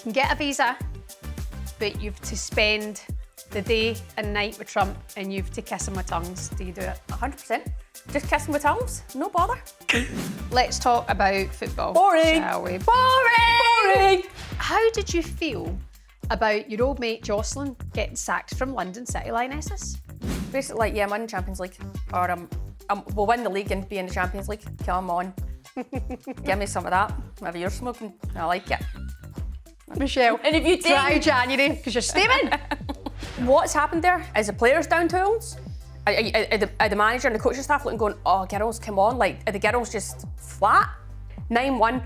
can get a visa, but you've to spend the day and night with Trump and you've to kiss him with tongues. Do you do it? 100%. Just kiss him with tongues, no bother. Let's talk about football. Boring. Shall we? Boring! How did you feel about your old mate Jocelyn getting sacked from London City Lionesses? Basically, like, yeah, I'm in the Champions League. Or we'll win the league and be in the Champions League. Come on. Give me some of that. Maybe you're smoking. I like it. Michelle, And if you try January, because you're steaming. What's happened there? Is the players down tools? Are the manager and the coaching staff looking going, oh, girls, come on. Like, are the girls just flat? 9-1.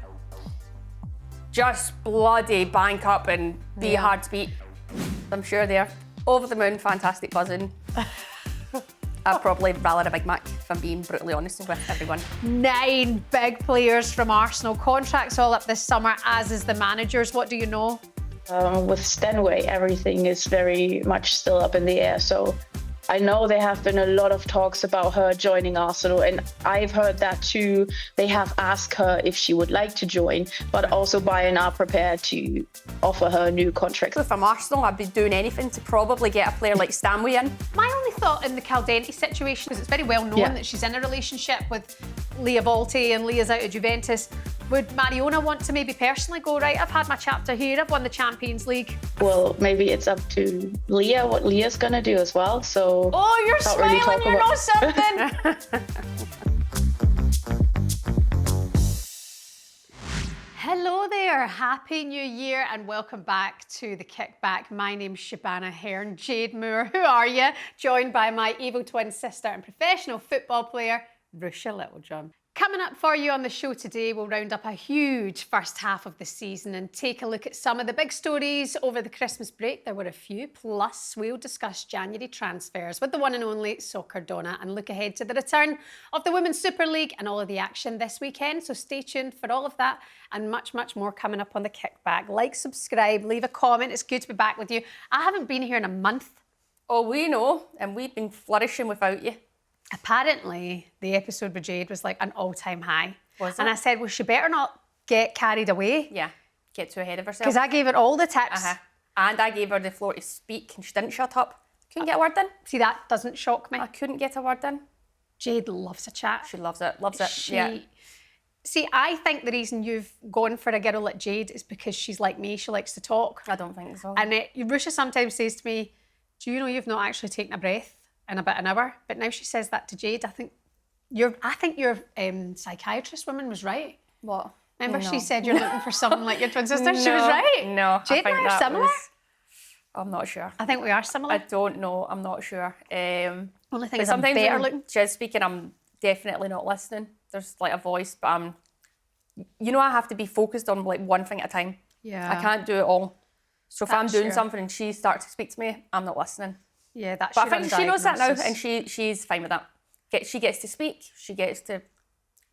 Just bloody bank up and be hard to beat. I'm sure they're over the moon, fantastic buzzing. I'd probably rather a Big Mac, if I'm being brutally honest with everyone. 9 big players from Arsenal. Contracts all up this summer, as is the managers. What do you know? With Stanway, everything is very much still up in the air. So I know there have been a lot of talks about her joining Arsenal, and I've heard that too. They have asked her if she would like to join, but also Bayern are prepared to offer her a new contract. If I'm Arsenal, I'd be doing anything to probably get a player like Stanway in. My only thought in the Caldenti situation is it's very well known that she's in a relationship with Leah Volti and Leah's out of Juventus. Would Mariona want to maybe personally go, right, I've had my chapter here, I've won the Champions League? Well, maybe it's up to Leah, what Leah's gonna do as well, so... Oh, you're can't smiling, really you know something! Hello there, Happy New Year and welcome back to The Kickback. My name's Shebahn Aherne, Jade Moore, who are you? Joined by my evil twin sister and professional football player, Ruesha Littlejohn. Coming up for you on the show today, we'll round up a huge first half of the season and take a look at some of the big stories over the Christmas break. There were a few, plus we'll discuss January transfers with the one and only Soccer Donna and look ahead to the return of the Women's Super League and all of the action this weekend. So stay tuned for all of that and much, much more coming up on the Kickback. Like, subscribe, leave a comment. It's good to be back with you. I haven't been here in a month. Oh, we know, and we've been flourishing without you. Apparently, the episode with Jade was like an all-time high. Was it? And I said, well, she better not get carried away. Yeah, get too ahead of herself. Because I gave her all the tips. And I gave her the floor to speak and she didn't shut up. Couldn't get a word in. See, that doesn't shock me. I couldn't get a word in. Jade loves a chat. She loves it, yeah. See, I think the reason you've gone for a girl like Jade is because she's like me, she likes to talk. I don't think so. And Ruesha sometimes says to me, do you know you've not actually taken a breath in about an hour? But now she says that to Jade. I think your psychiatrist woman was right. What? Remember she said you're looking for someone like your twin sister? She was right. No, Jade I think and I are that similar. I'm not sure. I think we are similar. I don't know. I'm not sure. Only thing is sometimes I'm better when looking. she's speaking, I'm definitely not listening. There's like a voice, but I have to be focused on like one thing at a time. Yeah. I can't do it all. So if I'm That's doing your- something and she starts to speak to me, I'm not listening. Yeah, that's But your I think she knows that now, undiagnosis. and she's fine with that. She gets to speak, she gets to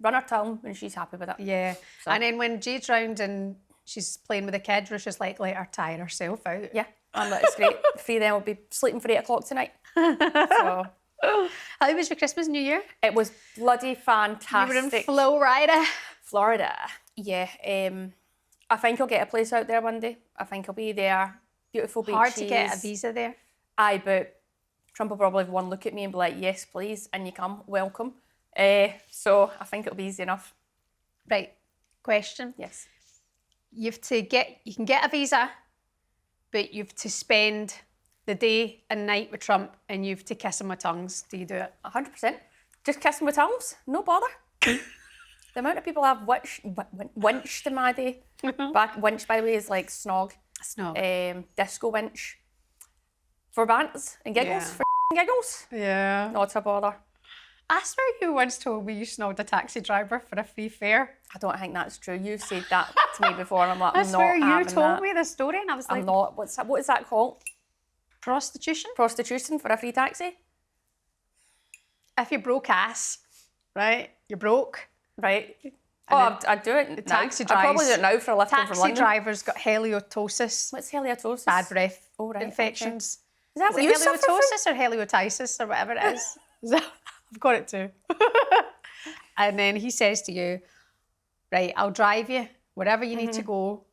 run her tongue, and she's happy with it. Yeah. So- And then when Jade's round and she's playing with the kids, Ruesha's like, let her tire herself out. Yeah, and it's great. 3 of them will be sleeping for 8 o'clock tonight. So How was your Christmas, New Year? it was bloody fantastic. You were in Florida. Florida. Yeah. I think I'll get a place out there one day. I think I'll be there. Beautiful beaches. Hard to get a visa there. Aye, but Trump will probably have one look at me and be like, yes, please, and you come, welcome. So I think it'll be easy enough. Right. Question. Yes. You can get a visa, but you've to spend the day and night with Trump and you've to kiss him with tongues. Do you do it? 100%. Just kissing with tongues, no bother. The amount of people I've winched in my day. Winch, by the way, is like snog. Snog. Disco winch. For bants and giggles. Yeah. For giggles. Yeah. Not a bother. I swear you once told me you snogged a taxi driver for a free fare. I don't think that's true. You've said that to me before, and I'm like, I I'm not swear you having told that. me the story and I was like, I'm not. What is that called? prostitution? Prostitution for a free taxi? If you're broke ass, right? You're broke. Right. Oh, I'd do it. The now. taxi I'd probably do it drives- now for a lift home from Taxi London. driver's got halitosis, What's halitosis? bad breath Oh, right, infections. Is that Is what it you suffer from? halitosis or haliotitis or whatever it is? I've got it too. And then he says to you, right, I'll drive you wherever you need to go,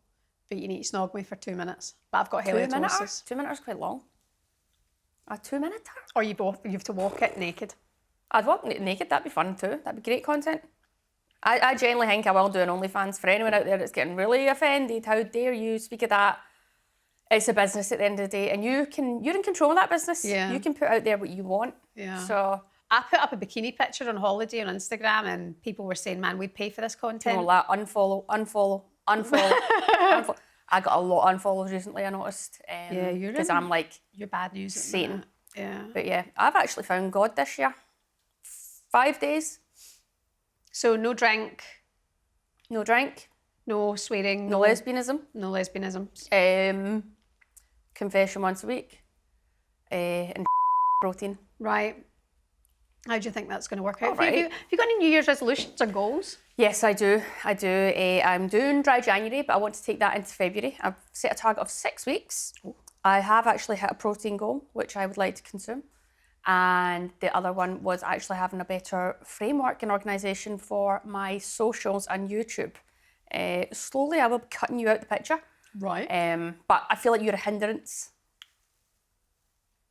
but you need to snog me for 2 minutes. But I've got halitosis. 2 minutes is quite long. A 2 minute? Or you have to walk it naked. I'd walk naked, that'd be fun too. That'd be great content. I genuinely think I will do an OnlyFans for anyone out there that's getting really offended. How dare you speak of that? It's a business at the end of the day, and you're in control of that business. Yeah. You can put out there what you want. Yeah. So I put up a bikini picture on holiday on Instagram, and people were saying, "Man, we'd pay for this content." all that unfollow. I got a lot of unfollows recently. I noticed. Yeah, you're because I'm like you're bad news. At the Satan. minute. Yeah. But yeah, I've actually found God this year. 5 days, So no drink, no drink, no swearing, no lesbianism, no lesbianisms. confession once a week, and protein. Right. How do you think that's going to work out for Alright. you? Have you got any New Year's resolutions or goals? Yes, I do. I'm doing dry January, but I want to take that into February. I've set a target of 6 weeks. I have actually hit a protein goal, which I would like to consume. And the other one was actually having a better framework and organisation for my socials and YouTube. Slowly, I will be cutting you out the picture. Right. But I feel like you're a hindrance.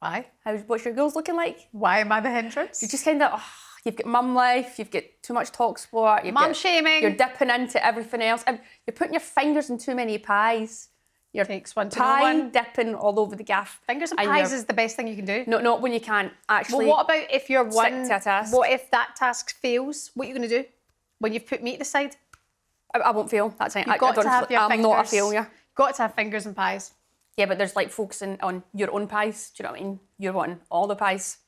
Why? What's your goals looking like? Why am I the hindrance? You're just kind of, you've got mum life, you've got too much talkSPORT. Mum shaming. You're dipping into everything else. And you're putting your fingers in too many pies. You're Takes one to know pie one. dipping all over the gaff. Fingers and And pies you're- is the best thing you can do. No, not when you can't actually. Well, what about if you're stick one? to a task. What if that task fails? What are you going to do when you've put meat aside? I won't fail. That's it. You've got to have your I'm fingers. not a failure. Got to have fingers and pies. Yeah, but there's like focusing on your own pies. Do you know what I mean? You're wanting all the pies.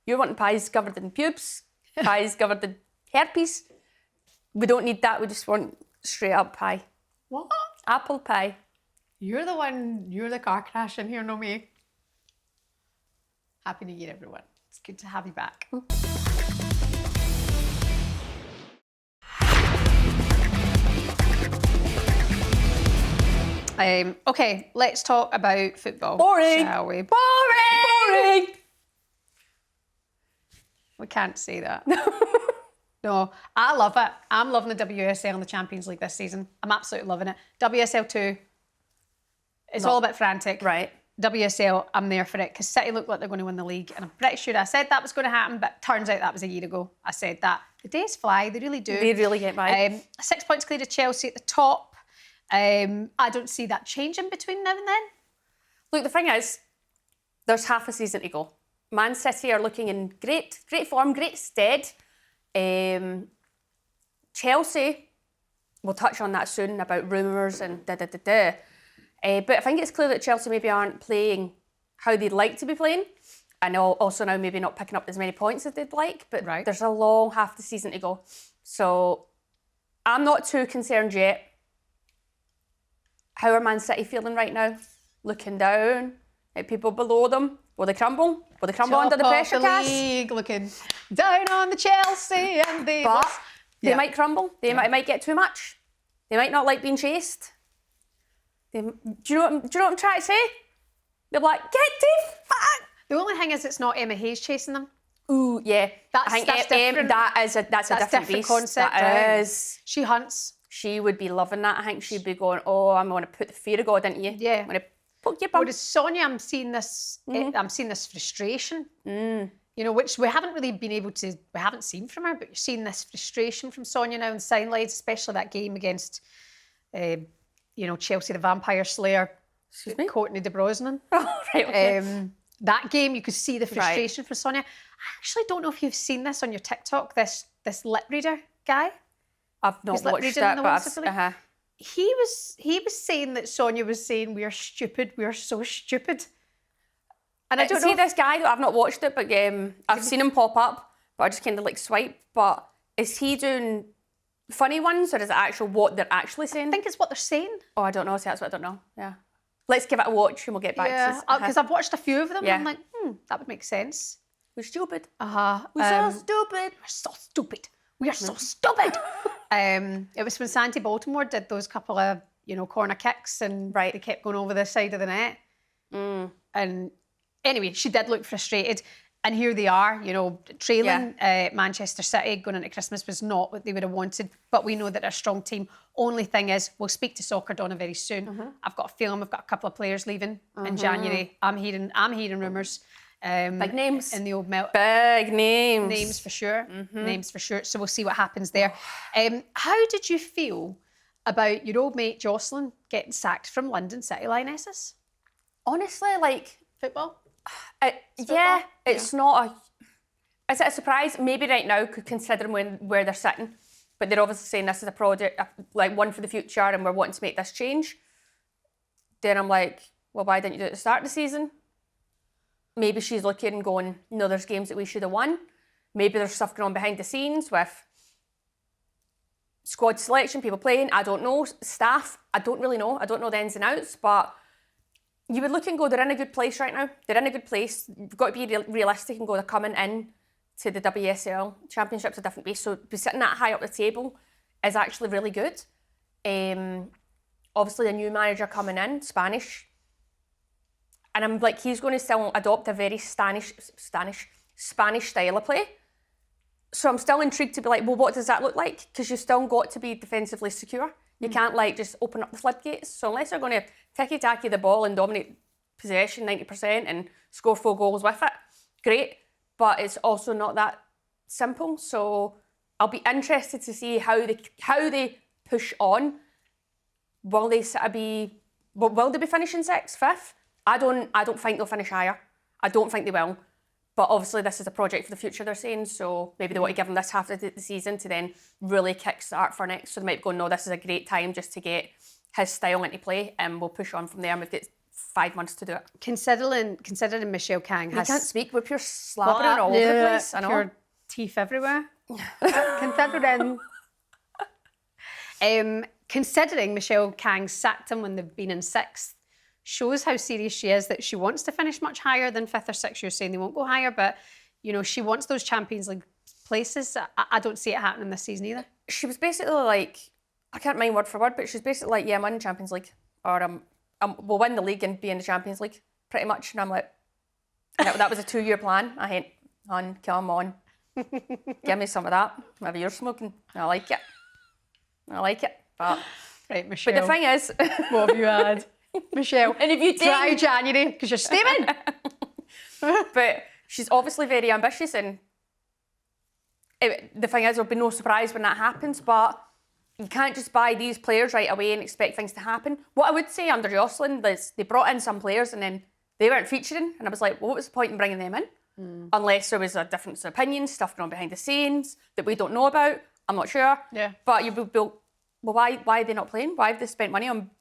You're wanting pies covered in pubes, pies covered in herpes. We don't need that. We just want straight up pie. What? Apple pie. You're the car crash in here, no me. Happy New Year, everyone. It's good to have you back. Okay, let's talk about football. Boring. Shall we? Boring. We can't say that. No, I love it. I'm loving the WSL and the Champions League this season. I'm absolutely loving it. WSL 2, it's all a bit frantic. Right. WSL, I'm there for it because City look like they're going to win the league, and I'm pretty sure I said that was going to happen, but turns out that was a year ago. I said that. The days fly, they really do. They really get by. 6 points clear to Chelsea at the top. I don't see that changing between now and then. Look, the thing is, there's half a season to go. Man City are looking in great form, great stead. Chelsea, we'll touch on that soon about rumours and da-da-da-da. But I think it's clear that Chelsea maybe aren't playing how they'd like to be playing. And also now maybe not picking up as many points as they'd like. But Right. there's a long half the season to go. So I'm not too concerned yet. How are Man City feeling right now? Looking down at people below them. Will they crumble? Will they crumble under the Top of pressure cast? league, looking down on the Chelsea and they... But they Yeah. might crumble. They might get too much. They might not like being chased. Do you know what I'm trying to say? They're like, get the fuck. The only thing is it's not Emma Hayes chasing them. Ooh, yeah. That's I think different. that's a different beast. concept. That right? is. She hunts. She would be loving that. I think she'd be going, oh, I'm going to put the fear of God into you. Yeah. I'm going to poke your bum. Whereas Sonia, I'm seeing this frustration. You know, which we haven't really been able to, we haven't seen from her, but you're seeing this frustration from Sonia now in sign lines, especially that game against, Chelsea, the Vampire Slayer, Excuse me? Courtney de Brosnan. Oh, right, okay. That game, you could see the frustration from Sonia. I actually don't know if you've seen this on your TikTok, this lip reader guy. I've not He's like watched reading that, the but ones I've, that really- He was saying that Sonia was saying, we are stupid, we are so stupid. And I don't know. This guy, though, I've not watched it, but I've seen him pop up, but I just kind of like swipe. But is he doing funny ones, or is it actual what they're actually saying? I think it's what they're saying. Oh, I don't know. See, that's what I don't know. Yeah. Let's give it a watch and we'll get back to Yeah, this. because I've watched a few of them Yeah. and I'm like, that would make sense. We're stupid. Uh-huh. We're so stupid. We're so stupid. We are so stupid. It was when Santi Baltimore did those couple of, corner kicks and Right. they kept going over the side of the net. And anyway, she did look frustrated. And here they are, you know, trailing Manchester City going into Christmas was not what they would have wanted, but we know that they're a strong team. Only thing is, we'll speak to Soccer Donna very soon. I've got a feeling we've got a couple of players leaving in January. I'm hearing rumours. Big names. In the old melt. Big names. Names for sure. Names for sure. So we'll see what happens there. How did you feel about your old mate Jocelyn getting sacked from London City Lionesses? Honestly, like... Football? It's not a... Is it a surprise? Maybe right now, considering where they're sitting, but they're obviously saying this is a project, like one for the future, and we're wanting to make this change. Then I'm like, well, why didn't you do it at the start of the season? Maybe she's looking and going, no, there's games that we should have won. Maybe there's stuff going on behind the scenes with squad selection, people playing, I don't know, staff, I don't really know. I don't know the ins and outs, but you would look and go, they're in a good place right now. They're in a good place. You've got to be realistic and go, they're coming in to the WSL. Championship's a different base, so to be sitting that high up the table is actually really good. Obviously, a new manager coming in, Spanish. And I'm like, he's going to still adopt a very Spanish style of play. So I'm still intrigued to be like, well, what does that look like? Because you've still got to be defensively secure. You can't like just open up the floodgates. So unless they're going to ticky-tacky the ball and dominate possession 90% and score 4 goals with it, great. But it's also not that simple. So I'll be interested to see how they push on. Will they be finishing 6th, 5th? I don't think they'll finish higher. I don't think they will. But obviously this is a project for the future, they're saying, so maybe they want to give them this half of the season to then really kickstart for next. So they might go, no, this is a great time just to get his style into play, and we'll push on from there, and we've got 5 months to do it. Considering Michelle Kang has... You can't speak with pure slabbering all over the place. I know. Pure teeth everywhere. Considering Michelle Kang sacked him when they've been in 6th, shows how serious she is, that she wants to finish much higher than 5th or 6th. You're saying they won't go higher, but you know, she wants those Champions League places. I don't see it happening this season either. She was basically like, I can't mind word for word, but she's basically like, yeah, I'm in the Champions League, or we'll win the league and be in the Champions League, pretty much. And I'm like, that was a 2-year plan. I hate, hon, come on, give me some of that. Maybe you're smoking. I like it. But right, Michelle. But the thing is, what have you had? Michelle, and if you try January, because you're steaming. But she's obviously very ambitious, and the thing is, there'll be no surprise when that happens, but you can't just buy these players right away and expect things to happen. What I would say under Jocelyn is they brought in some players and then they weren't featuring, and I was like, well, what was the point in bringing them in? Unless there was a difference of opinion, stuff going on behind the scenes that we don't know about. I'm not sure. Yeah. But you built, well, why are they not playing? Why have they spent money on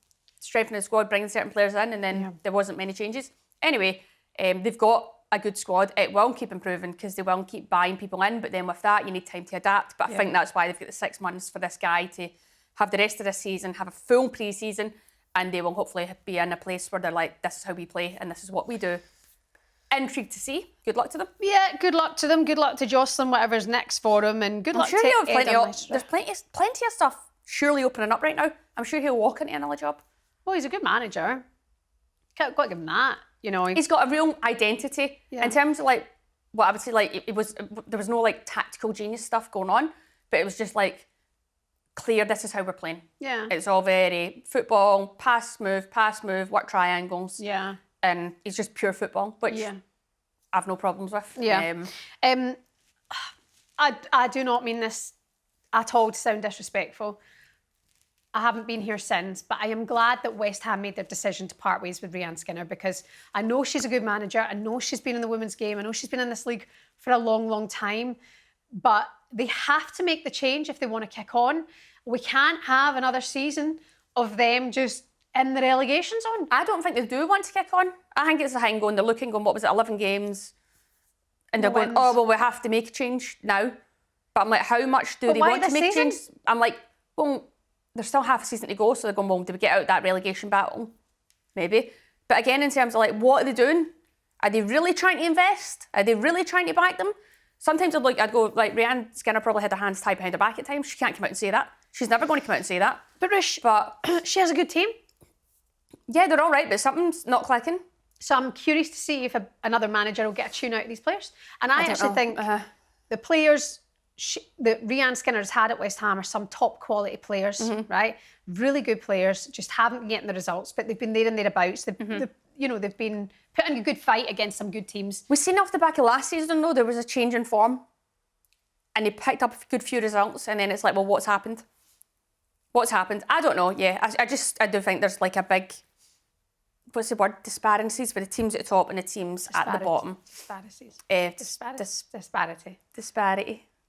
strengthening the squad, bringing certain players in, and then there wasn't many changes? Anyway, they've got a good squad. It will keep improving because they will keep buying people in, but then with that, you need time to adapt. But I think that's why they've got the 6 months for this guy to have the rest of this season, have a full pre-season, and they will hopefully be in a place where they're like, this is how we play and this is what we do. Intrigued to see. Good luck to them. Yeah, good luck to them. Good luck to Jocelyn, whatever's next for him, and good luck to there's plenty of stuff surely opening up right now. I'm sure he'll walk into another job. Well, he's a good manager. Got to give him that. You know, he's got a real identity in terms of like what I would say. Like there was no like tactical genius stuff going on, but it was just like clear. This is how we're playing. Yeah, it's all very football, pass, move, work triangles. Yeah, and it's just pure football, which I've no problems with. Yeah, I do not mean this at all to sound disrespectful. I haven't been here since, but I am glad that West Ham made their decision to part ways with Rhian Skinner, because I know she's a good manager. I know she's been in the women's game. I know she's been in this league for a long, long time. But they have to make the change if they want to kick on. We can't have another season of them just in the relegation zone. I don't think they do want to kick on. I think it's a thing going, they're looking, going, what was it, 11 games? And they're going, oh, well, we have to make a change now. But I'm like, how much do they want to make a change? I'm like, well, there's still half a season to go, so they're going, well, do we get out that relegation battle? Maybe. But again, in terms of like, what are they doing? Are they really trying to invest? Are they really trying to back them? Sometimes I'd go, like, Rhian Skinner probably had her hands tied behind her back at times. She can't come out and say that. She's never going to come out and say that. But she has a good team. Yeah, they're all right, but something's not clicking. So I'm curious to see if another manager will get a tune out of these players. And I actually think the players that Rianne Skinner's had at West Ham are some top quality players, right? Really good players, just haven't been getting the results, but they've been there and thereabouts. They've been putting a good fight against some good teams. We've seen off the back of last season, though, there was a change in form. And they picked up a good few results, and then it's like, well, what's happened? What's happened? I don't know, yeah. I do think there's like a big, what's the word, disparities with the teams at the top and the teams at the bottom. Disparity.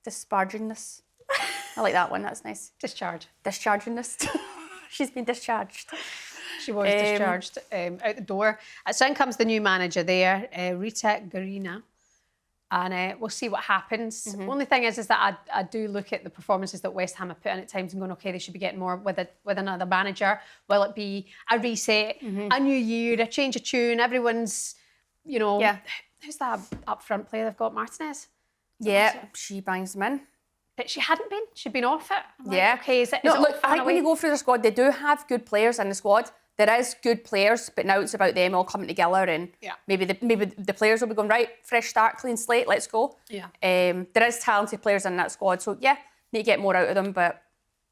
Disparagedness. I like that one, that's nice. Dischargingness. She's been discharged. She was discharged out the door. So in comes the new manager there, Rita Garina. And we'll see what happens. The only thing is that I do look at the performances that West Ham have put in at times and going, okay, they should be getting more with another manager. Will it be a reset, a new year, a change of tune? Everyone's, who's that up front player they've got? Martinez? Yeah, she bangs them in. But she hadn't been. She'd been off it. Yeah. Okay, is it look, I think when you go through the squad, they do have good players in the squad. There is good players, but now it's about them all coming together, and maybe the players will be going, right, fresh start, clean slate, let's go. Yeah. There is talented players in that squad, so yeah, need to get more out of them. But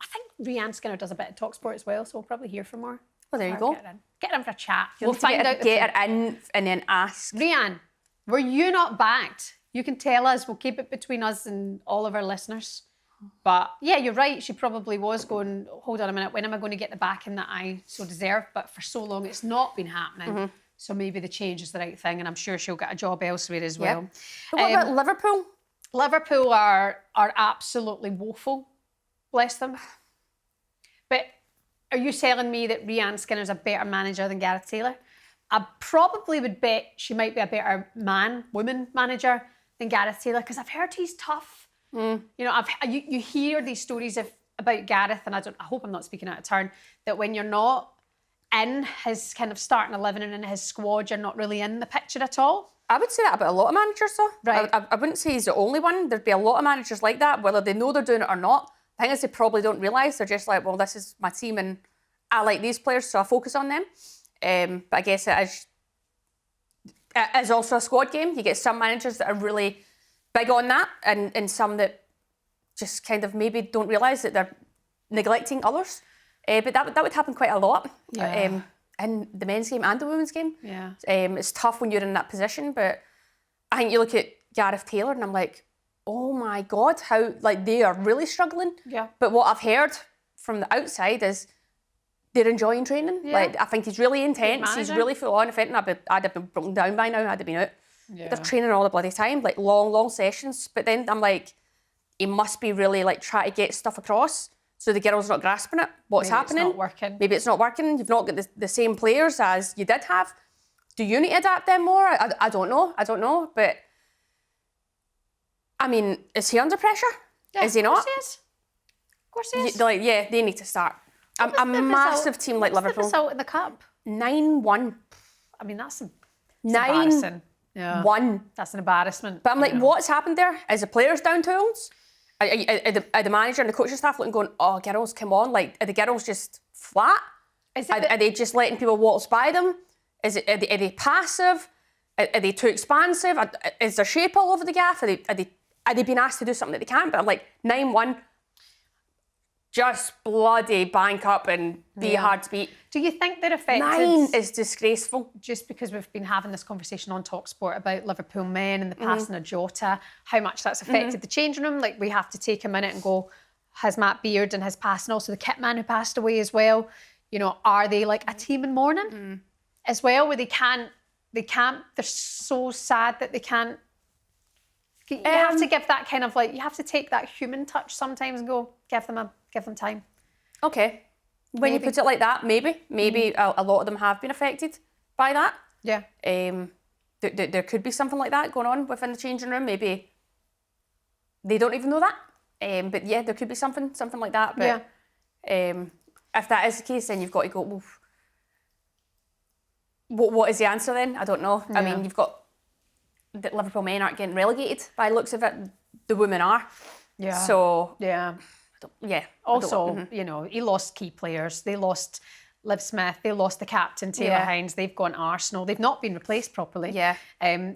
I think Rianne Skinner does a bit of talkSPORT as well, so we'll probably hear from her. Well, there you go. Get her in for a chat. We'll find out. Get her in and then ask. Rianne, were you not backed? You can tell us. We'll keep it between us and all of our listeners. But yeah, you're right. She probably was going, hold on a minute, when am I going to get the backing that I so deserve? But for so long, it's not been happening. So maybe the change is the right thing, and I'm sure she'll get a job elsewhere as well. But what about Liverpool? Liverpool are absolutely woeful. Bless them. But are you telling me that Rianne Skinner's a better manager than Gareth Taylor? I probably would bet she might be a better woman manager than Gareth Taylor, because I've heard he's tough. You hear these stories about Gareth, and I hope I'm not speaking out of turn, that when you're not in his kind of starting 11 and in his squad, you're not really in the picture at all. I would say that about a lot of managers, though. Right. I wouldn't say he's the only one. There'd be a lot of managers like that, whether they know they're doing it or not. The thing is, they probably don't realise. They're just like, well, this is my team and I like these players, so I focus on them. But I guess it is also a squad game. You get some managers that are really big on that, and some that just kind of maybe don't realise that they're neglecting others. But that would happen quite a lot in the men's game and the women's game. Yeah. It's tough when you're in that position, but I think you look at Gareth Taylor and I'm like, oh my God, how they are really struggling. Yeah. But what I've heard from the outside is they're enjoying training. Yeah. I think he's really intense. He's really full on. If anything, I'd have been broken down by now. I'd have been out. Yeah. They're training all the bloody time, long sessions. But then I'm like, he must be really trying to get stuff across. So the girl's not grasping it. What's happening? It's not working. Maybe it's not working. You've not got the same players as you did have. Do you need to adapt them more? I don't know. But I mean, is he under pressure? Yeah, is he not? Of course he is. They need to start. A massive team like Liverpool. What's the result in the cup? 9-1. I mean, that's 9-1. Yeah. That's an embarrassment. But I'm like, what's happened there? Is the players down tools? Are the manager and the coaching staff looking going, oh, girls, come on. Are the girls just flat? Are they just letting people waltz by them? Are they passive? Are they too expansive? Is their shape all over the gaff? Are they being asked to do something that they can't? But I'm like, 9-1. Just bloody bank up and be hard to beat. Do you think they're affected? 9 is disgraceful. Just because we've been having this conversation on talkSPORT about Liverpool men and the passing of Jota, how much that's affected the changing room. We have to take a minute and go, has Matt Beard and his passing, also the kit man who passed away as well, are they like a team in mourning as well, where they can't, they're so sad that they can't. You have to give that kind of you have to take that human touch sometimes and go, give them time. Okay. When you put it like that, maybe a lot of them have been affected by that. Yeah. There could be something like that going on within the changing room. Maybe they don't even know that. But yeah, there could be something like that. But if that is the case, then you've got to go, well, what is the answer then? I don't know. Yeah. I mean, you've got the Liverpool men aren't getting relegated by the looks of it. The women are. Yeah. So yeah. Also, he lost key players. They lost Liv Smith, they lost the captain, Taylor Hines. They've gone Arsenal. They've not been replaced properly. Yeah.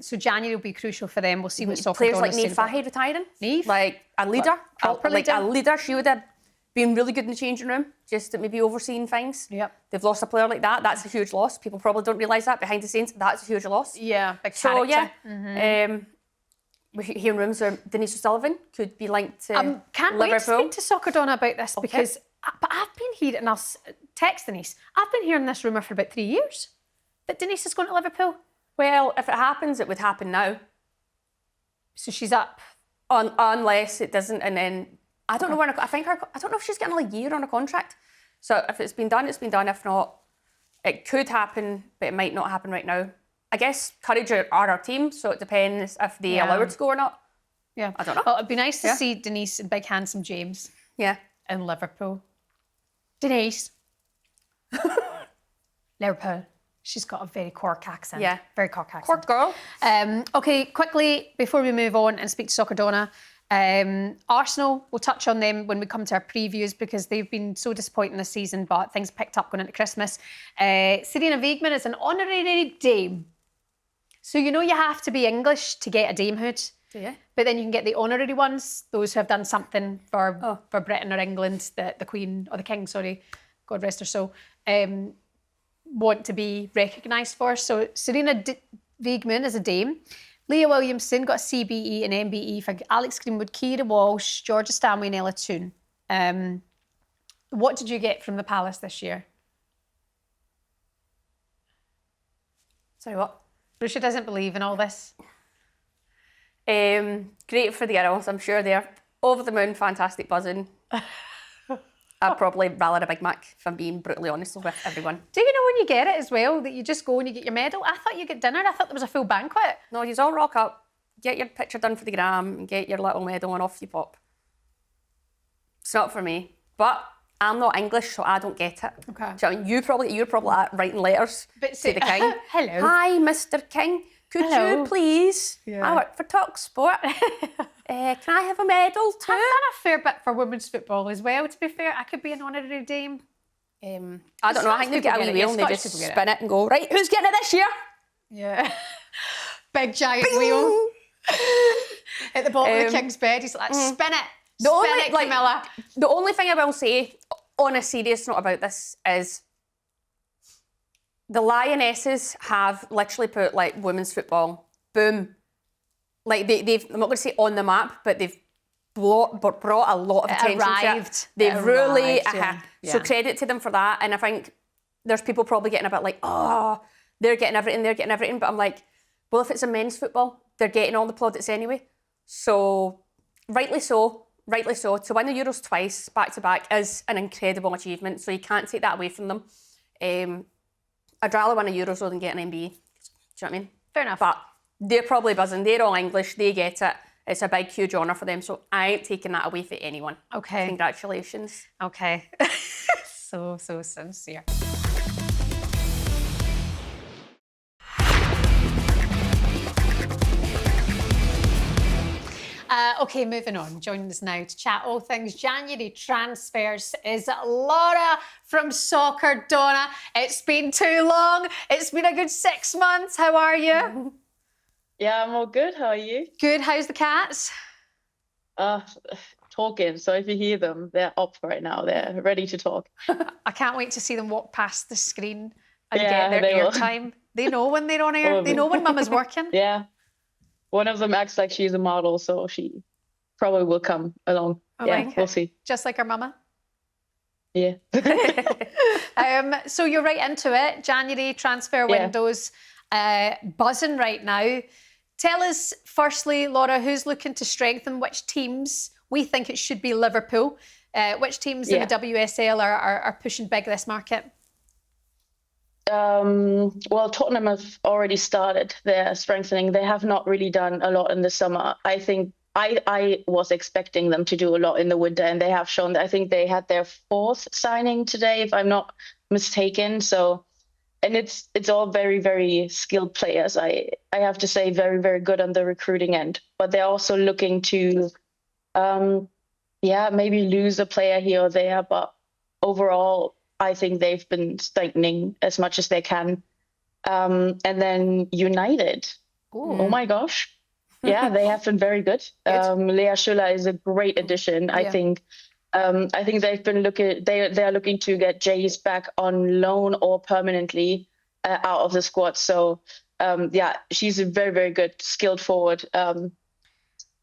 So January will be crucial for them. We'll see what Soccer Players Donna like Niamh Fahey retiring. Niamh? Like a leader. Proper Like leader. a leader. She would have been really good in the changing room, just maybe overseeing things. Yep. They've lost a player like that. That's a huge loss. People probably don't realise that behind the scenes. That's a huge loss. Yeah, big So, character. we're hearing rumours that Denise O'Sullivan could be linked to Can't wait to Liverpool. speak to Soccer Donna about this because but I've been hearing us text Denise. I've been hearing this rumour for about 3 years that Denise is going to Liverpool. Well, if it happens, it would happen now. So she's up. Unless it doesn't, and then I don't know when. I don't know if she's getting a year on a contract. So if it's been done, it's been done. If not, it could happen, but it might not happen right now. I guess Courage are our team, so it depends if they allow her to go or not. Yeah, I don't know. Well, it'd be nice to see Denise and big handsome James. Yeah. In Liverpool. Denise. Liverpool. She's got a very Cork accent. Yeah. Very Cork accent. Cork girl. Okay, quickly, before we move on and speak to Soccer Donna, Arsenal, we'll touch on them when we come to our previews because they've been so disappointing this season, but things picked up going into Christmas. Serena Wiegmann is an honorary dame. So you know you have to be English to get a damehood. Yeah. But then you can get the honorary ones, those who have done something for Britain or England, the Queen, or the King, sorry, God rest her soul, want to be recognised for. So Serena Wiegmann is a dame. Leah Williamson got a CBE and MBE for Alex Greenwood, Keira Walsh, Georgia Stanley and Ella Toon. What did you get from the Palace this year? Sorry, what? Ruesha doesn't believe in all this. Great for the girls. I'm sure they're over the moon, fantastic buzzing. I'd probably rather a Big Mac, if I'm being brutally honest with everyone. Do you know when you get it as well, that you just go and you get your medal? I thought you get dinner. I thought there was a full banquet. No, you all rock up, get your picture done for the gram, and get your little medal and off you pop. It's not for me. But I'm not English, so I don't get it. Okay. Do you know what I mean? You're probably writing letters to the King. Hello. Hi, Mr. King. Could Hello. you please? Yeah. I work for talkSPORT. Can I have a medal too? I've done a fair bit for women's football as well, to be fair. I could be an honorary dame. I don't know. I think they get a wee wheel and they Scottish just people get spin it and go, right, who's getting it this year? Yeah. Big giant wheel. At the bottom of the King's bed, he's like, spin it. Spin it, Camilla. The only thing I will say, on a serious note about this, is the Lionesses have literally put like women's football, boom. Like they've, I'm not going to say on the map, but they've brought a lot of attention to it. They've really, so credit to them for that. And I think there's people probably getting a bit like, oh, they're getting everything. But I'm like, well, if it's a men's football, they're getting all the plaudits anyway. So rightly so. To win the Euros twice, back to back, is an incredible achievement. So you can't take that away from them. I'd rather win a Euros than get an MBE. Do you know what I mean? Fair enough. But they're probably buzzing. They're all English. They get it. It's a big, huge honour for them. So I ain't taking that away from anyone. Okay. Congratulations. Okay. So sincere. Okay, moving on. Joining us now to chat all things January transfers is Laura from Soccer Donna. It's been too long. It's been a good 6 months. How are you? Yeah, I'm all good. How are you? Good. How's the cats? Talking. So if you hear them, they're up right now. They're ready to talk. I can't wait to see them walk past the screen and Yeah, get they their will. airtime. They know when they're on air. They know when Mama's working. Yeah. One of them acts like she's a model, so she probably will come along. Oh, yeah, okay. we'll see. Just like her mama. Yeah. So you're right into it. January transfer windows buzzing right now. Tell us, firstly, Laura, who's looking to strengthen which teams? We think it should be Liverpool. Which teams in the WSL are pushing big this market? Well, Tottenham have already started their strengthening. They have not really done a lot in the summer. I think I was expecting them to do a lot in the winter, and they have shown that. I think they had their 4th signing today, if I'm not mistaken. So, and it's all very, very skilled players. I have to say, very, very good on the recruiting end. But they're also looking to, maybe lose a player here or there. But overall, I think they've been strengthening as much as they can. And then United. Ooh. Oh my gosh. Yeah, they have been very good. Lea Schüller is a great addition. I think they've been they are looking to get Jace back on loan or permanently out of the squad. So yeah, she's a very, very good skilled forward.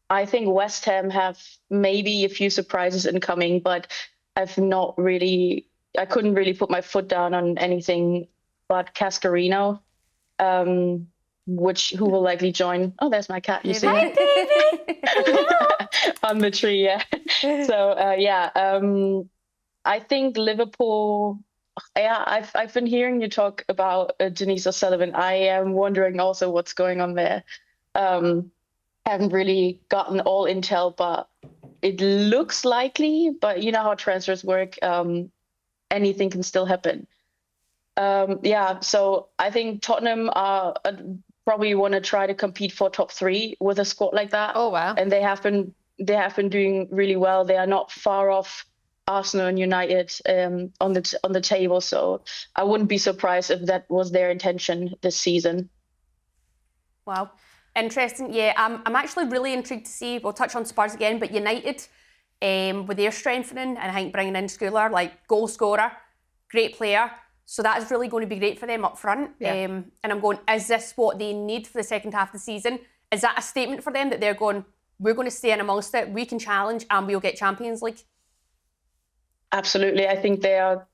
I think West Ham have maybe a few surprises incoming, but I couldn't really put my foot down on anything but Cascarino, who will likely join. Oh, there's my cat. You see Hi, baby. on the tree. Yeah. So I think Liverpool. Yeah, I've been hearing you talk about Denise O'Sullivan. I am wondering also what's going on there. Haven't really gotten all intel, but it looks likely. But you know how transfers work. Anything can still happen. Yeah, so I think Tottenham are probably want to try to compete for top 3 with a squad like that. Oh wow! And they have been doing really well. They are not far off Arsenal and United on the table. So I wouldn't be surprised if that was their intention this season. Wow, interesting. Yeah, I'm actually really intrigued to see. We'll touch on Spurs again, but United with their strengthening, and I think bringing in Schuler, like goal scorer, great player. So that is really going to be great for them up front. Yeah. And I'm going, is this what they need for the second half of the season? Is that a statement for them that they're going, we're going to stay in amongst it, we can challenge and we'll get Champions League? Absolutely. I think they are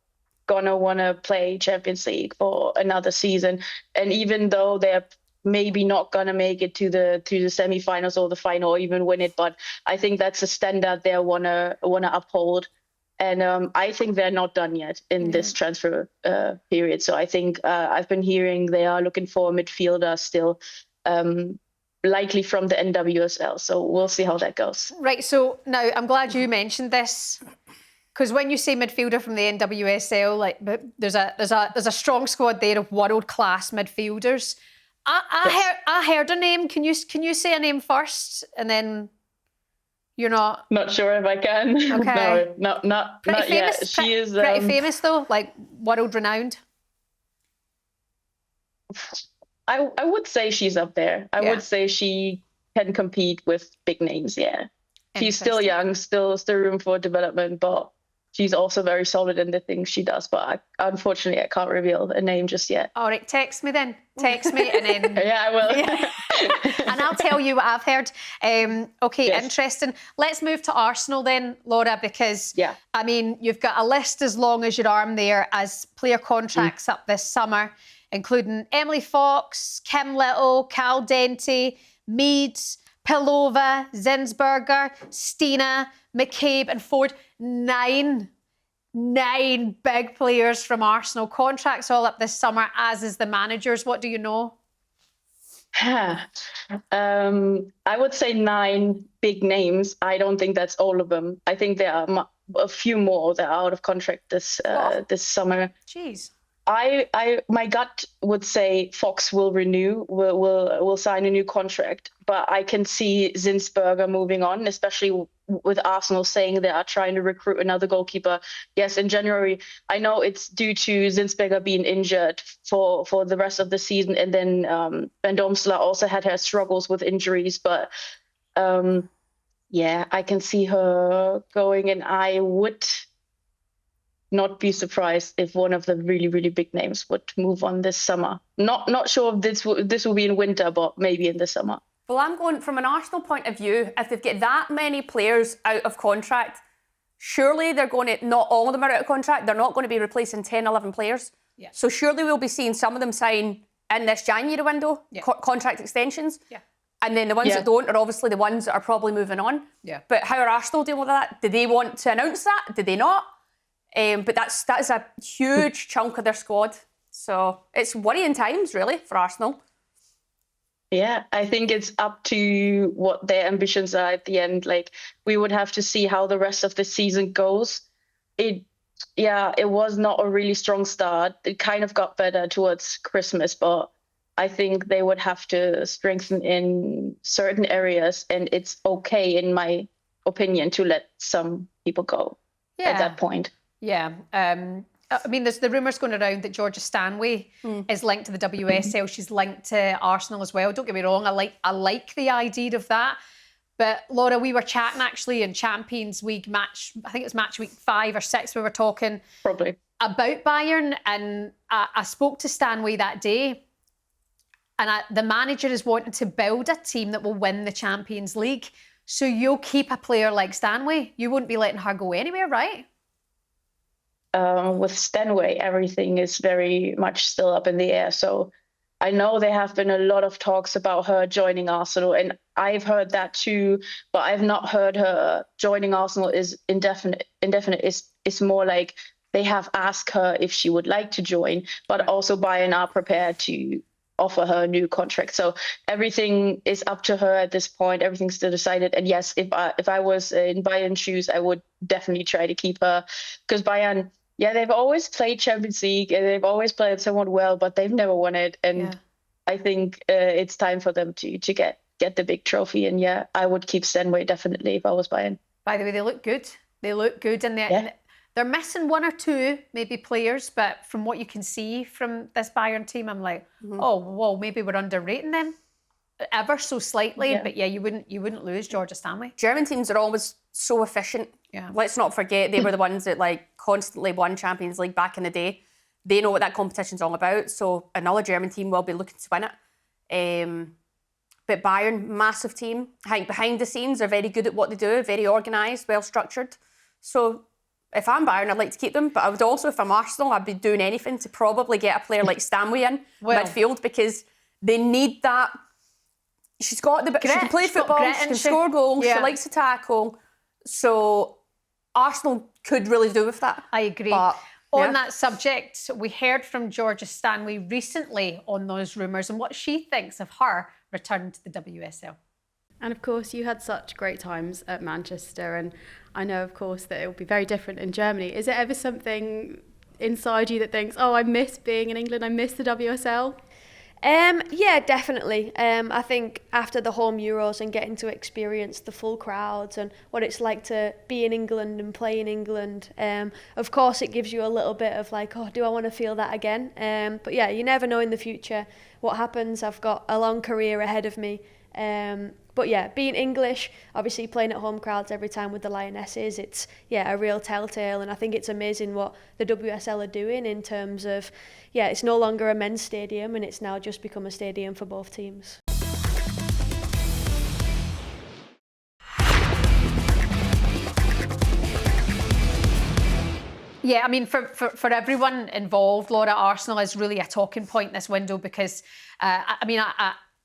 going to want to play Champions League for another season. And even though they're maybe not going to make it to the semi-finals or the final or even win it, but I think that's a standard they want to uphold. And I think they're not done yet in this transfer period. So I think I've been hearing they are looking for a midfielder still, likely from the NWSL. So we'll see how that goes. Right. So now I'm glad you mentioned this, because when you say midfielder from the NWSL, like there's a strong squad there of world-class midfielders. I heard a name. Can you say a name first, and then? You're not sure if I can. Okay. No, not famous, yet. She is pretty famous though, like world renowned. I would say she's up there. I would say she can compete with big names. Yeah, she's still young, still room for development, but she's also very solid in the things she does. But unfortunately, I can't reveal a name just yet. All right, text me then. Text me and then. Yeah, I will. Yeah. And I'll tell you what I've heard. Okay, Yes. Interesting. Let's move to Arsenal then, Laura, because I mean, you've got a list as long as your arm there as player contracts up this summer, including Emily Fox, Kim Little, Cal Dente, Mead, Pilova, Zinsberger, Stina, McCabe and Ford. 9 big players from Arsenal. Contracts all up this summer, as is the managers. What do you know? I would say 9 big names. I don't think that's all of them. I think there are a few more that are out of contract this summer. Jeez. My gut would say Fox will will sign a new contract, but I can see Zinsberger moving on, especially with Arsenal saying they are trying to recruit another goalkeeper. Yes, in January. I know it's due to Zinsberger being injured for the rest of the season, and then Van Domsela also had her struggles with injuries, but yeah, I can see her going, and I would not be surprised if one of the really, really big names would move on this summer. Not sure if this will be in winter, but maybe in the summer. Well, I'm going from an Arsenal point of view, if they've got that many players out of contract, surely they're going to, not all of them are out of contract, they're not going to be replacing 10, 11 players. Yeah. So surely we'll be seeing some of them sign in this January window, contract extensions. Yeah. And then the ones that don't are obviously the ones that are probably moving on. Yeah. But how are Arsenal dealing with that? Do they want to announce that? Do they not? But that is a huge chunk of their squad. So it's worrying times, really, for Arsenal. Yeah, I think it's up to what their ambitions are at the end. Like, we would have to see how the rest of the season goes. It was not a really strong start. It kind of got better towards Christmas, but I think they would have to strengthen in certain areas, and it's okay, in my opinion, to let some people go at that point. Yeah. I mean, there's the rumours going around that Georgia Stanway is linked to the WSL. She's linked to Arsenal as well. Don't get me wrong, I like the idea of that. But Laura, we were chatting actually in Champions League match, I think it was match week 5 or 6, we were talking Probably about Bayern, and I spoke to Stanway that day, and the manager is wanting to build a team that will win the Champions League. So you'll keep a player like Stanway. You wouldn't be letting her go anywhere, right? with Stanway, everything is very much still up in the air. So I know there have been a lot of talks about her joining Arsenal, and I've heard that too, but I've not heard her joining Arsenal is indefinite. It's more like they have asked her if she would like to join, but also Bayern are prepared to offer her a new contract. So everything is up to her at this point. Everything's still decided. And yes, if I was in Bayern's shoes, I would definitely try to keep her, because Bayern, yeah, they've always played Champions League and they've always played somewhat well, but they've never won it. And I think it's time for them to get the big trophy. And yeah, I would keep Stanway definitely if I was Bayern. By the way, they look good. They look good, and they're missing one or two maybe players, but from what you can see from this Bayern team, I'm like, oh, well, maybe we're underrating them ever so slightly. Yeah. But yeah, you wouldn't lose Georgia Stanway. German teams are always so efficient. Yeah. Let's not forget they were the ones that like constantly won Champions League back in the day. They know what that competition's all about. So another German team will be looking to win it. But Bayern, massive team. I think behind the scenes, they're very good at what they do, very organised, well structured. So if I'm Bayern, I'd like to keep them. But I would also, if I'm Arsenal, I'd be doing anything to probably get a player like Stanway in midfield, because they need that. She's got the she can play football, she can score goals, she likes to tackle. So Arsenal could really do with that. I agree. But, on that subject, we heard from Georgia Stanway recently on those rumours and what she thinks of her return to the WSL. And of course, you had such great times at Manchester, and I know, of course, that it will be very different in Germany. Is it ever something inside you that thinks, oh, I miss being in England, I miss the WSL? Yeah, definitely. I think after the home Euros and getting to experience the full crowds and what it's like to be in England and play in England, of course it gives you a little bit of like, oh, do I want to feel that again? But yeah, you never know in the future what happens. I've got a long career ahead of me. But yeah, being English, obviously playing at home crowds every time with the Lionesses, it's a real telltale, and I think it's amazing what the WSL are doing in terms of, it's no longer a men's stadium and it's now just become a stadium for both teams. Yeah, I mean, for everyone involved, Laura, Arsenal is really a talking point this window, because,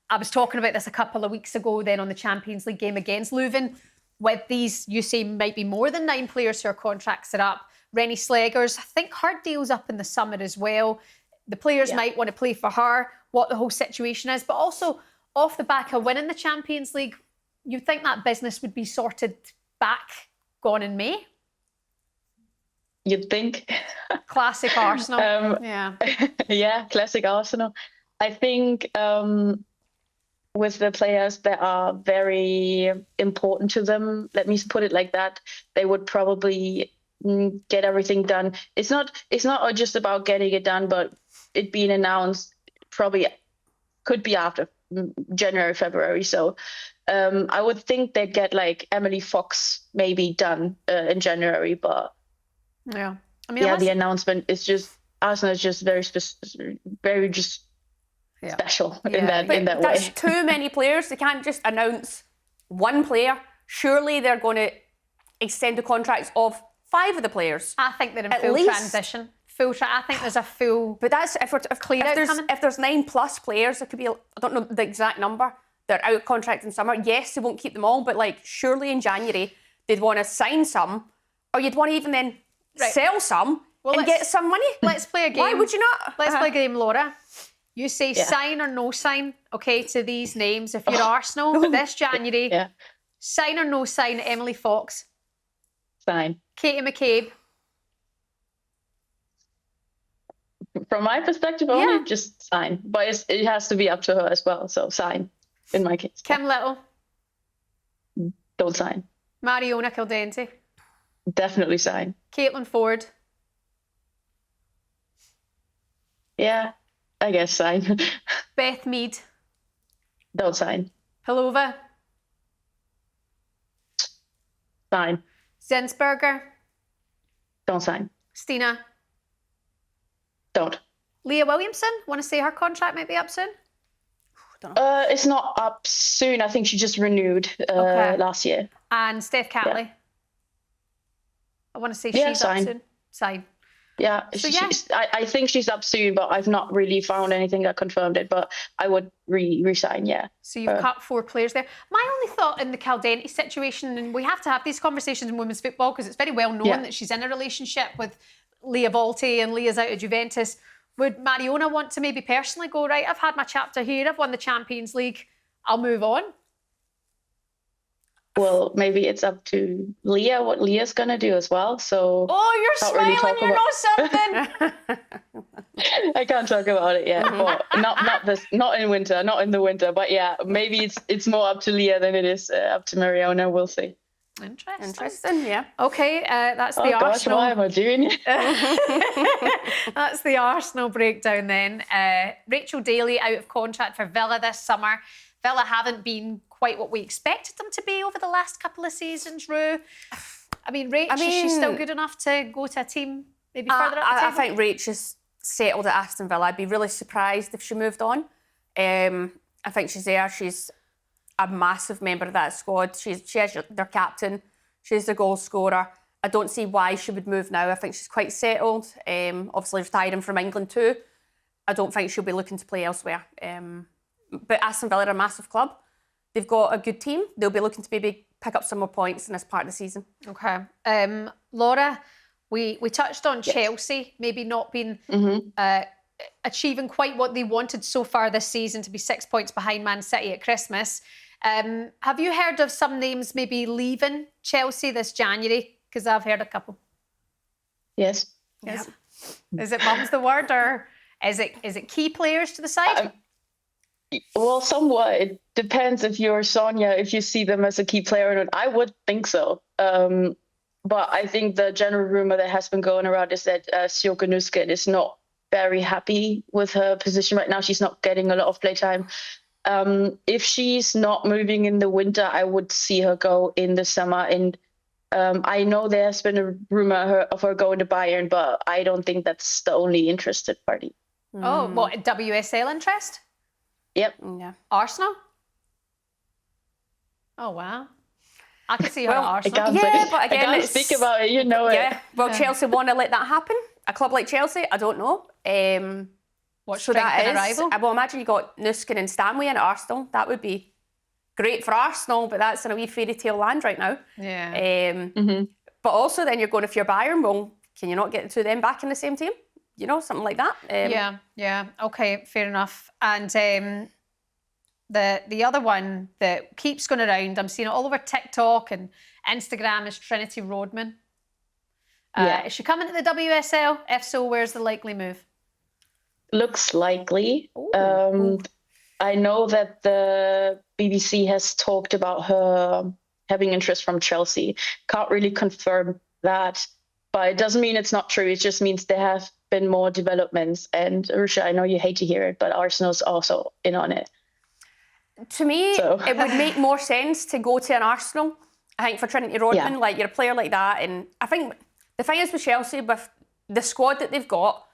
I was talking about this a couple of weeks ago then on the Champions League game against Leuven, with these, you say, might be more than 9 players who are contracts are up. Rennie Slegers, I think her deal's up in the summer as well. The players might want to play for her, what the whole situation is, but also off the back of winning the Champions League, you'd think that business would be sorted back, gone in May? You'd think. Classic Arsenal. Yeah, classic Arsenal. I think with the players that are very important to them, let me put it like that, they would probably get everything done. It's not just about getting it done, but it being announced probably could be after January, February. So I would think they'd get like Emily Fox maybe done in January, but I mean, the announcement is just, Arsenal is just very special in that way. That's too many players. They can't just announce one player. Surely they're going to extend the contracts of 5 of the players. I think they're in full transition. I think there's a full. But that's if there's 9 plus players, there could be I don't know the exact number. They're out of contract in summer. Yes, they won't keep them all, but like surely in January they'd want to sign some, or you'd want to even then sell some and get some money. Let's play a game. Why would you not? Let's play a game, Laura. You say sign or no sign, okay, to these names. If you're Arsenal this January, sign or no sign Emily Fox. Sign. Katie McCabe. From my perspective only, just sign. But it has to be up to her as well, so sign, in my case. Kim Little. Don't sign. Mariona Caldente. Definitely sign. Caitlin Ford. Yeah, I guess sign. Beth Mead. Don't sign. Hilova. Sign. Zensberger. Don't sign. Stina. Don't. Leah Williamson. Want to say her contract might be up soon? It's not up soon. I think she just renewed last year. And Steph Catley. I want to say Yeah, she's sign. up soon. Sign. Yeah, So, I think she's up soon, but I've not really found anything that confirmed it. But I would resign. Yeah. So you've cut 4 players there. My only thought in the Caldenti situation, and we have to have these conversations in women's football because it's very well known that she's in a relationship with Leah Volti and Leah's out of Juventus. Would Mariona want to maybe personally go, right, I've had my chapter here, I've won the Champions League, I'll move on? Well, maybe it's up to Leah what Leah's gonna do as well. So you're can't smiling, really you know something. I can't talk about it yet. Well, not in the winter. But yeah, maybe it's more up to Leah than it is up to Mariona. We'll see. Interesting, yeah. Okay, that's the Gosh, Arsenal. why am I doing it? That's the Arsenal breakdown then. Rachel Daly out of contract for Villa this summer. Villa haven't been quite what we expected them to be over the last couple of seasons, Rue. I mean, Rach, is she still good enough to go to a team maybe further up the table? I think Rach is settled at Aston Villa. I'd be really surprised if she moved on. I think she's there. She's a massive member of that squad. She is their captain. She's the goal scorer. I don't see why she would move now. I think she's quite settled. Obviously retiring from England too. I don't think she'll be looking to play elsewhere. But Aston Villa are a massive club. They've got a good team. They'll be looking to maybe pick up some more points in this part of the season. Okay. Laura, we touched on Chelsea maybe not being achieving quite what they wanted so far this season, to be 6 points behind Man City at Christmas. Have you heard of some names maybe leaving Chelsea this January? Because I've heard a couple. Yes. Yes. Is it mum's the word, or is it key players to the side? Well, somewhat. It depends if you're Sonia, if you see them as a key player or not. I would think so. But I think the general rumor that has been going around is that Sjoeke Nusken is not very happy with her position right now. She's not getting a lot of playtime. If she's not moving in the winter, I would see her go in the summer. And I know there's been a rumor of her going to Bayern, but I don't think that's the only interested party. Oh, what, WSL interest? Yep. Yeah. Arsenal? Oh, wow. I can see her at Arsenal. But again, I can't speak about it, you know it. Yeah, well, Chelsea want to let that happen. A club like Chelsea, I don't know. What so strength that in a is, rival? well, imagine you got Nusken and Stanley in at Arsenal. That would be great for Arsenal, but that's in a wee fairy tale land right now. Yeah. But also then you're going, if you're Bayern, well, can you not get the two of them back in the same team? You know, something like that. Yeah. Okay, fair enough. And the other one that keeps going around, I'm seeing it all over TikTok and Instagram, is Trinity Rodman. Is she coming to the WSL? If so, where's the likely move? Looks likely. I know that the BBC has talked about her having interest from Chelsea. Can't really confirm that, but it doesn't mean it's not true. It just means there have been more developments. And Ruesha, I know you hate to hear it, but Arsenal's also in on it. To me, it would make more sense to go to an Arsenal. I think for Trinity Rodman, like, you're a player like that. And I think the thing is with Chelsea, with the squad that they've got,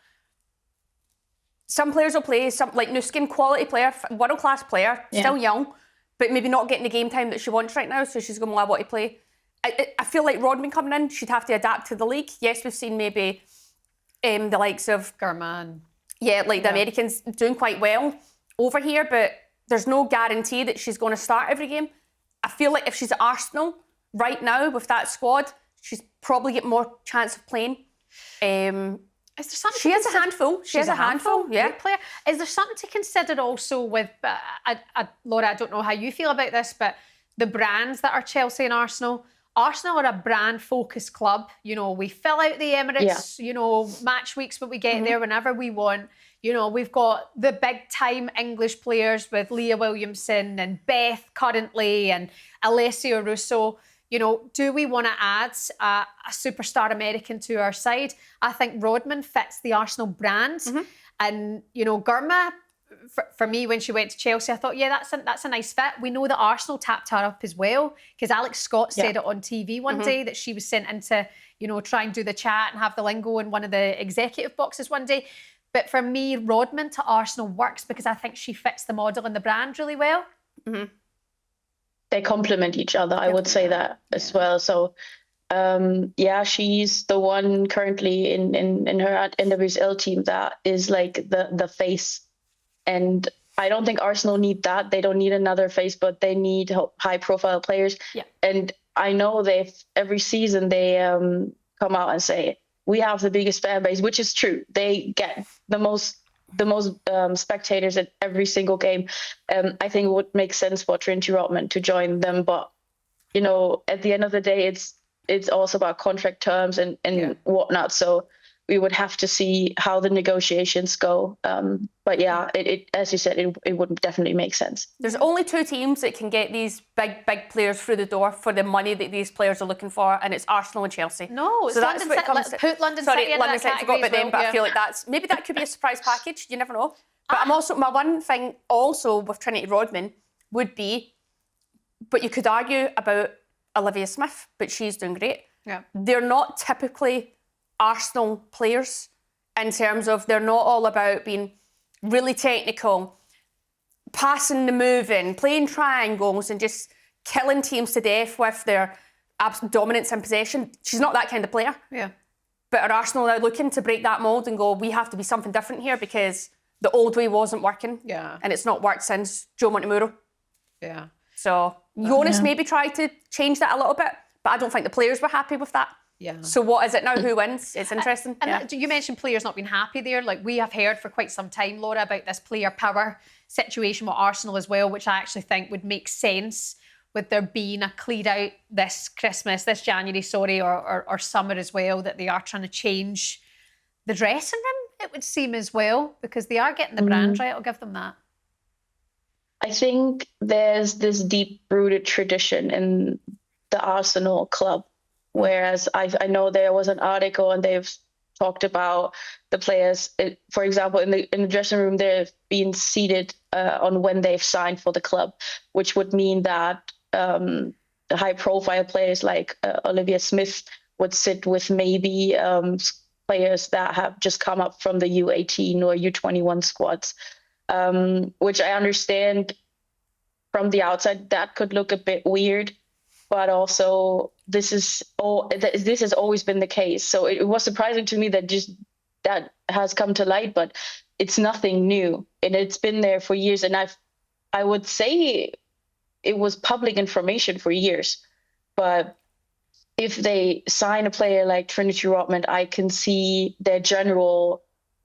some players will play, some like Nuskin, quality player, world-class player, still young, but maybe not getting the game time that she wants right now, so she's going, well, I want to play. I feel like Rodman coming in, she'd have to adapt to the league. Yes, we've seen maybe the likes of German. Yeah, like the Americans doing quite well over here, but there's no guarantee that she's going to start every game. I feel like if she's at Arsenal right now with that squad, she's probably get more chance of playing. Is there something she has a handful. She has a handful. Yeah. Great player. Is there something to consider also with, Laura, I don't know how you feel about this, but the brands that are Chelsea and Arsenal. Arsenal are a brand-focused club. You know, we fill out the Emirates, you know, match weeks, but we get there whenever we want. You know, we've got the big-time English players with Leah Williamson and Beth currently and Alessio Russo. You know, do we want to add a superstar American to our side? I think Rodman fits the Arsenal brand. And, you know, Gurma, for me, when she went to Chelsea, I thought, yeah, that's a nice fit. We know that Arsenal tapped her up as well, because Alex Scott said it on TV one day that she was sent in to, you know, try and do the chat and have the lingo in one of the executive boxes one day. But for me, Rodman to Arsenal works because I think she fits the model and the brand really well. They complement each other, I would say that as well. So, she's the one currently in her NWSL team that is like the face. And I don't think Arsenal need that. They don't need another face, but they need high-profile players. Yeah. And I know every season they come out and say, we have the biggest fan base, which is true. They get the most spectators at every single game. I think it would make sense for Trinity Rodman to join them, but you know, at the end of the day, it's also about contract terms and whatnot. So we would have to see how the negotiations go. But yeah, it as you said, it would definitely make sense. There's only 2 teams that can get these big players through the door for the money that these players are looking for, and it's Arsenal and Chelsea. No, it's so London that's what it comes. Put London City into London that City. Forgot about them, but I feel like that could be a surprise package. You never know. But I'm also, my one thing also with Trinity Rodman would be, but you could argue about Olivia Smith, but she's doing great. Yeah, they're not typically Arsenal players in terms of they're not all about being really technical, passing the moving, playing triangles and just killing teams to death with their absolute dominance in possession. She's not that kind of player. Yeah. But are Arsenal now looking to break that mould and go, we have to be something different here because the old way wasn't working. Yeah. And it's not worked since Joe Montemurro. Yeah. So Jonas maybe tried to change that a little bit, but I don't think the players were happy with that. Yeah. So what is it now? Who wins? It's interesting. And you mentioned players not being happy there. Like we have heard for quite some time, Laura, about this player power situation with Arsenal as well, which I actually think would make sense with there being a cleared out this January, or summer as well, that they are trying to change the dressing room, it would seem as well, because they are getting the brand right. I'll give them that. I think there's this deep-rooted tradition in the Arsenal club. Whereas I know there was an article and they've talked about the players, for example, in the dressing room, they've been seated on when they've signed for the club, which would mean that the high-profile players like Olivia Smith would sit with maybe players that have just come up from the U18 or U21 squads, which I understand from the outside that could look a bit weird. But also, this has always been the case. So it was surprising to me that has come to light, but it's nothing new, and it's been there for years. And I would say it was public information for years. But if they sign a player like Trinity Rodman, I can see their general,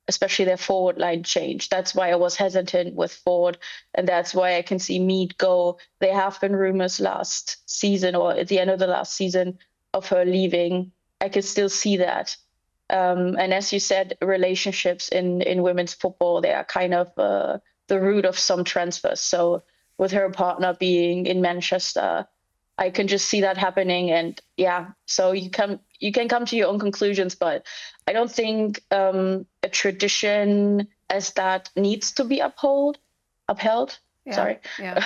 especially their forward line change. That's why I was hesitant with forward, and that's why I can see Mead go. There have been rumors last season or at the end of the last season of her leaving. I could still see that. And as you said, relationships in women's football, they are kind of the root of some transfers. So with her partner being in Manchester, I can just see that happening. And yeah, so you can come to your own conclusions, but I don't think a tradition as that needs to be upheld. Yeah. Sorry. Yeah.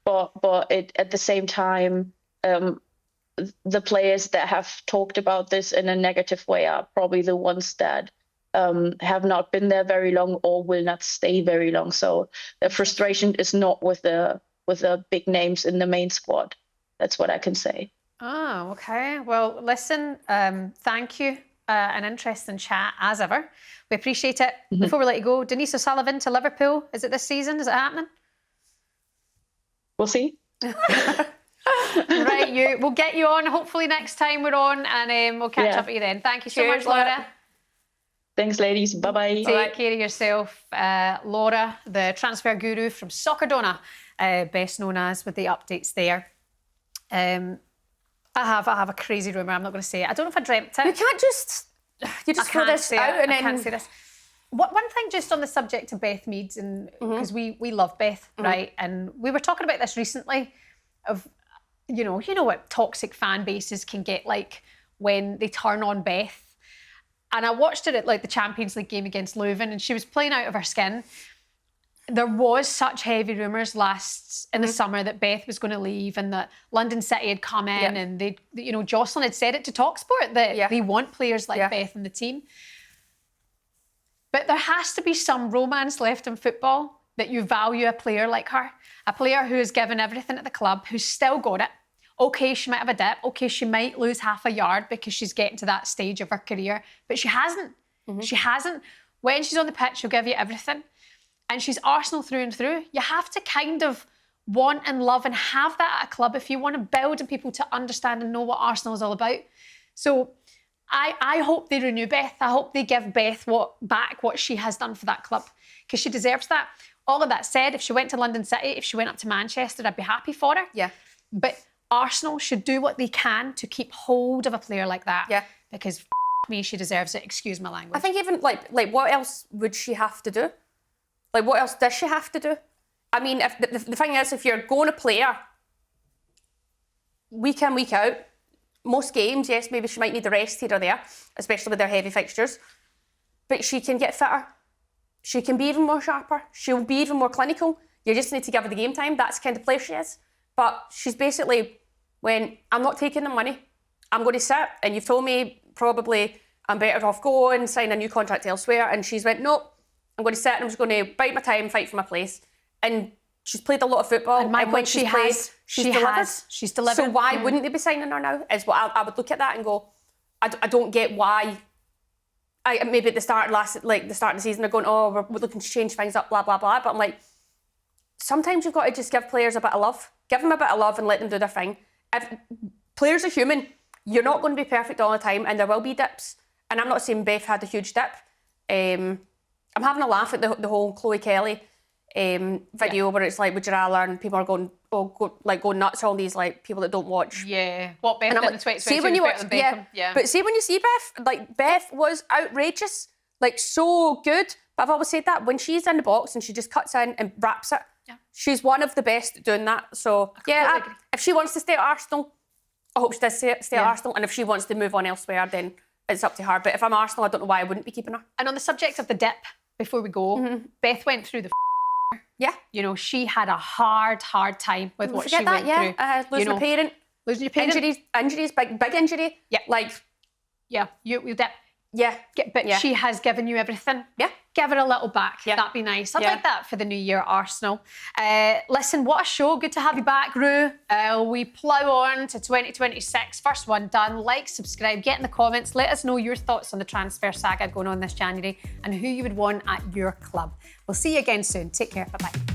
But at the same time, the players that have talked about this in a negative way are probably the ones that have not been there very long or will not stay very long. So the frustration is not with the big names in the main squad. That's what I can say. Oh, okay. Well, listen, thank you. An interesting chat as ever. We appreciate it. Before we let you go, Denise O'Sullivan to Liverpool. Is it this season? Is it happening? We'll see. Right, we'll get you on hopefully next time we're on, and we'll catch up with you then. Thank you so much, Laura. Thanks, ladies. Bye-bye. Take care of yourself. Laura, the transfer guru from Soccer Donna, best known as, with the updates there. I have a crazy rumour. I'm not going to say it. I don't know if I dreamt it. You just throw this out and then... I can't say this. One thing just on the subject of Beth Mead, and because we love Beth, right? And we were talking about this recently, of you know what toxic fan bases can get like when they turn on Beth. And I watched it at like the Champions League game against Leuven, and she was playing out of her skin. There was such heavy rumours in the summer that Beth was going to leave and that London City had come in and they, you know, Jocelyn had said it to talkSPORT that they want players like Beth in the team. But there has to be some romance left in football that you value a player like her, a player who has given everything at the club, who's still got it. Okay, she might have a dip. Okay, she might lose half a yard because she's getting to that stage of her career, but she hasn't. She hasn't. When she's on the pitch, she'll give you everything. And she's Arsenal through and through. You have to kind of want and love and have that at a club if you want to build in people to understand and know what Arsenal is all about. So I hope they renew Beth. I hope they give Beth back what she has done for that club, because she deserves that. All of that said, if she went to London City, if she went up to Manchester, I'd be happy for her. Yeah. But Arsenal should do what they can to keep hold of a player like that. Yeah. Because me, she deserves it. Excuse my language. I think even like what else would she have to do? Like, what else does she have to do? I mean, if the thing is, if you're going to play her week in, week out, most games, yes, maybe she might need the rest here or there, especially with their heavy fixtures, but she can get fitter. She can be even more sharper. She'll be even more clinical. You just need to give her the game time. That's the kind of player she is. But she's basically went, I'm not taking the money. I'm going to sit, and you've told me probably I'm better off going, sign a new contract elsewhere. And she's went, nope. I'm going to sit and I'm just going to bite my time, fight for my place. And she's played a lot of football. And when she's played, she's delivered. She's delivered. So why wouldn't they be signing her now? Is what I would look at that and go, I don't get why. Maybe at the start of the season, they're going, oh, we're looking to change things up, blah, blah, blah. But I'm like, sometimes you've got to just give players a bit of love. Give them a bit of love and let them do their thing. If players are human, you're not going to be perfect all the time, and there will be dips. And I'm not saying Beth had a huge dip. I'm having a laugh at the whole Chloe Kelly video where it's like, would you rather, and people are going, going nuts, all these like people that don't watch. Yeah. What Beth did in 2022 see when you watch, yeah. But see when you see Beth, like Beth was outrageous, like so good. But I've always said that when she's in the box and she just cuts in and wraps it, she's one of the best at doing that. So if she wants to stay at Arsenal, I hope she does stay at Arsenal. And if she wants to move on elsewhere, then it's up to her. But if I'm Arsenal, I don't know why I wouldn't be keeping her. And on the subject of the dip, before we go, Beth went through the yeah. You know, she had a hard time with what she went through. Losing your parent. Losing your parent. Injuries, big injury. Yeah. Like. Yeah, you dip. Yeah. But she has given you everything. Yeah. Give her a little back. Yeah. That'd be nice. I'd like that for the new year at Arsenal. Listen, what a show. Good to have you back, Rue. We plough on to 2026. First one done. Like, subscribe, get in the comments. Let us know your thoughts on the transfer saga going on this January and who you would want at your club. We'll see you again soon. Take care. Bye-bye.